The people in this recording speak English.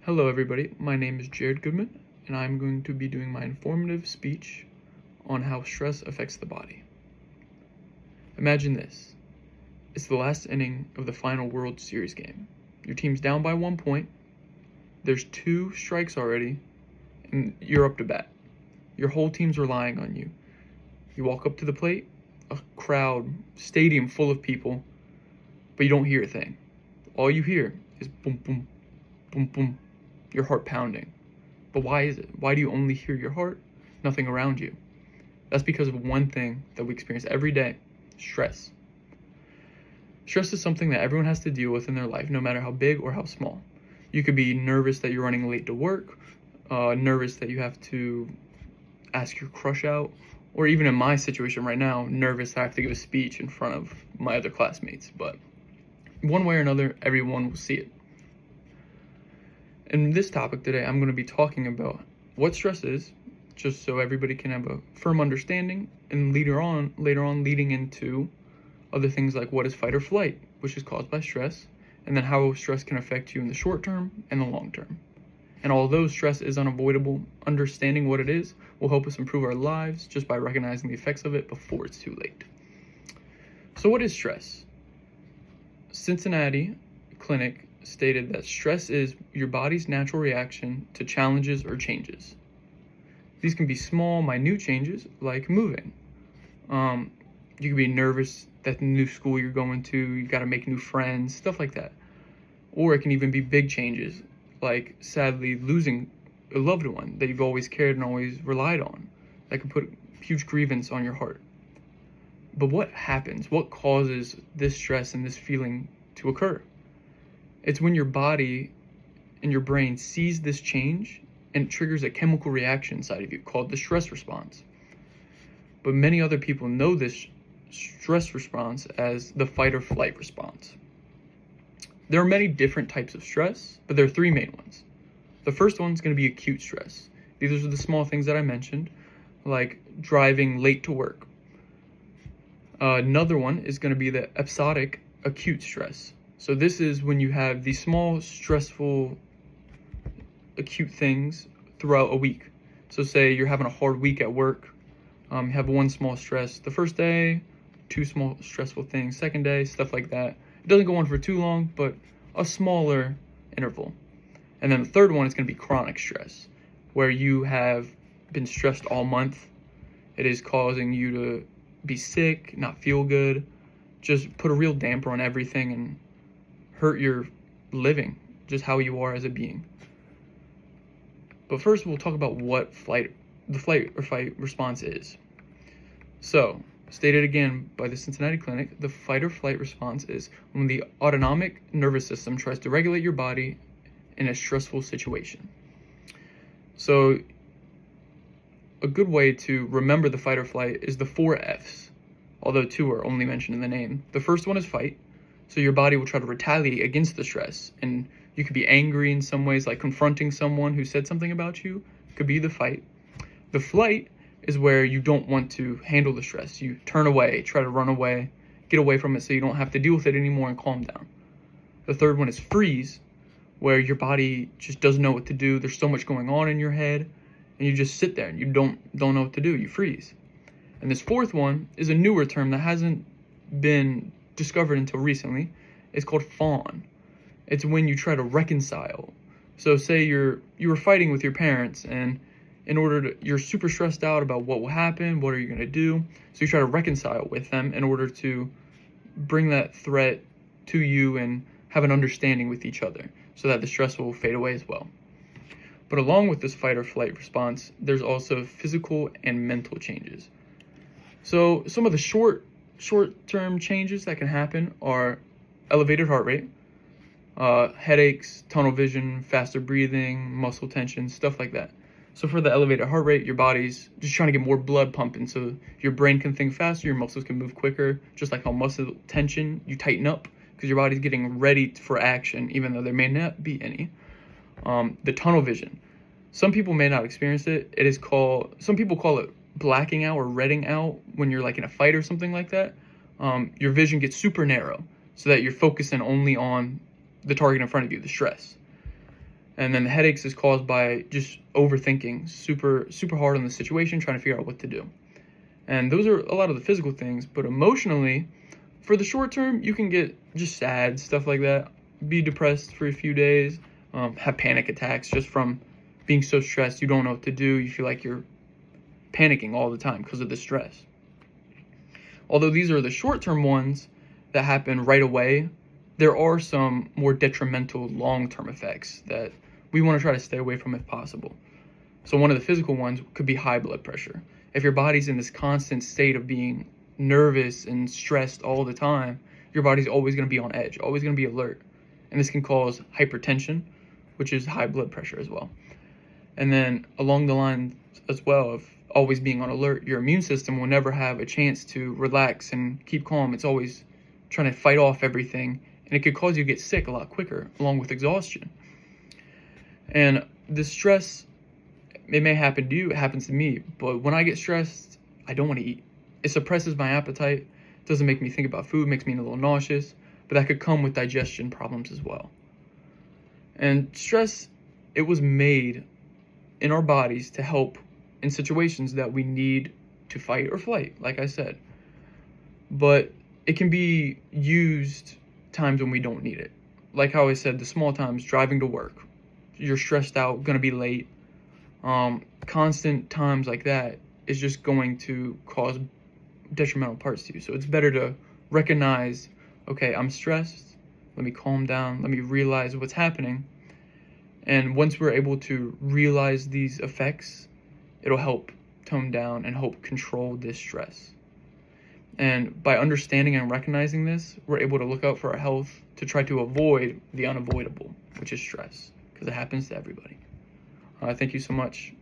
Hello everybody, my name is Jared Goodman, and I'm going to be doing my informative speech on how stress affects the body. Imagine this. It's the last inning of the final World Series game. Your team's down by 1 point, there's 2 strikes already, and you're up to bat. Your whole team's relying on you. You walk up to the plate, a crowd, stadium full of people, but you don't hear a thing. All you hear is boom, boom, boom, boom. Your heart pounding. But why is it? Why do you only hear your heart? Nothing around you. That's because of one thing that we experience every day: stress. Stress is something that everyone has to deal with in their life, no matter how big or how small. You could be nervous that you're running late to work, nervous that you have to ask your crush out, or even in my situation right now, nervous that I have to give a speech in front of my other classmates. But one way or another, everyone will see it. In this topic today, I'm going to be talking about what stress is, just so everybody can have a firm understanding, and later on leading into other things like what is fight or flight, which is caused by stress, and then how stress can affect you in the short term and the long term. And although stress is unavoidable, understanding what it is will help us improve our lives just by recognizing the effects of it before it's too late. So what is stress? Cincinnati Clinic stated that stress is your body's natural reaction to challenges or changes. These can be small, minute changes like moving. You could be nervous that the new school you're going to, you got to make new friends, stuff like that. Or it can even be big changes, like sadly losing a loved one that you've always cared and always relied on. That can put huge grievance on your heart. But what happens? What causes this stress and this feeling to occur? It's when your body and your brain sees this change and it triggers a chemical reaction inside of you called the stress response. But many other people know this stress response as the fight or flight response. There are many different types of stress, but there are 3 main ones. The first one is going to be acute stress. These are the small things that I mentioned, like driving late to work. Another one is going to be the episodic acute stress. So this is when you have these small, stressful, acute things throughout a week. So say you're having a hard week at work, you have one small stress the first day, 2 small stressful things second day, stuff like that. It doesn't go on for too long, but a smaller interval. And then the third one is going to be chronic stress, where you have been stressed all month. It is causing you to be sick, not feel good, just put a real damper on everything and hurt your living, just how you are as a being. But first we'll talk about what the flight or fight response is. So, stated again by the Cincinnati Clinic, the fight or flight response is when the autonomic nervous system tries to regulate your body in a stressful situation. So, a good way to remember the fight or flight is the 4 F's, although 2 are only mentioned in the name. The first one is fight. So your body will try to retaliate against the stress, and you could be angry in some ways, like confronting someone who said something about you. It could be the fight. The flight is where you don't want to handle the stress. You turn away, try to run away, get away from it so you don't have to deal with it anymore and calm down. The third one is freeze, where your body just doesn't know what to do. There's so much going on in your head, and you just sit there and you don't know what to do. You freeze. And this fourth one is a newer term that hasn't been discovered until recently. It's called fawn. It's when you try to reconcile. So say you were fighting with your parents, and you're super stressed out about what will happen, what are you going to do, so you try to reconcile with them in order to bring that threat to you and have an understanding with each other so that the stress will fade away as well. But along with this fight or flight response, there's also physical and mental changes. So some of the short-term changes that can happen are elevated heart rate, headaches, tunnel vision, faster breathing, muscle tension, stuff like that. So for the elevated heart rate, your body's just trying to get more blood pumping so your brain can think faster, your muscles can move quicker, just like how muscle tension, you tighten up because your body's getting ready for action, even though there may not be any. The tunnel vision. Some people may not experience it. Some people call it blacking out or redding out when you're like in a fight or something like that. Your vision gets super narrow so that you're focusing only on the target in front of you, the stress. And then the headaches is caused by just overthinking, super hard on the situation, trying to figure out what to do. And those are a lot of the physical things. But emotionally, for the short term, you can get just sad, stuff like that. Be depressed for a few days, have panic attacks just from being so stressed. You don't know what to do. You feel like you're panicking all the time because of the stress. Although these are the short-term ones that happen right away, there are some more detrimental long-term effects that we want to try to stay away from if possible. So one of the physical ones could be high blood pressure. If your body's in this constant state of being nervous and stressed all the time, your body's always going to be on edge, always going to be alert. And this can cause hypertension, which is high blood pressure as well. And then along the lines as well of always being on alert, your immune system will never have a chance to relax and keep calm. It's always trying to fight off everything, and it could cause you to get sick a lot quicker, along with exhaustion. And the stress, it may happen to you, it happens to me, but when I get stressed, I don't want to eat. It suppresses my appetite, doesn't make me think about food, makes me a little nauseous, but that could come with digestion problems as well. And stress, it was made in our bodies to help in situations that we need to fight or flight, like I said. But it can be used times when we don't need it. Like how I said, the small times, driving to work. You're stressed out, gonna be late. Constant times like that is just going to cause detrimental parts to you. So it's better to recognize, okay, I'm stressed. Let me calm down. Let me realize what's happening. And once we're able to realize these effects, it'll help tone down and help control this stress. And by understanding and recognizing this, we're able to look out for our health to try to avoid the unavoidable, which is stress, because it happens to everybody. Thank you so much.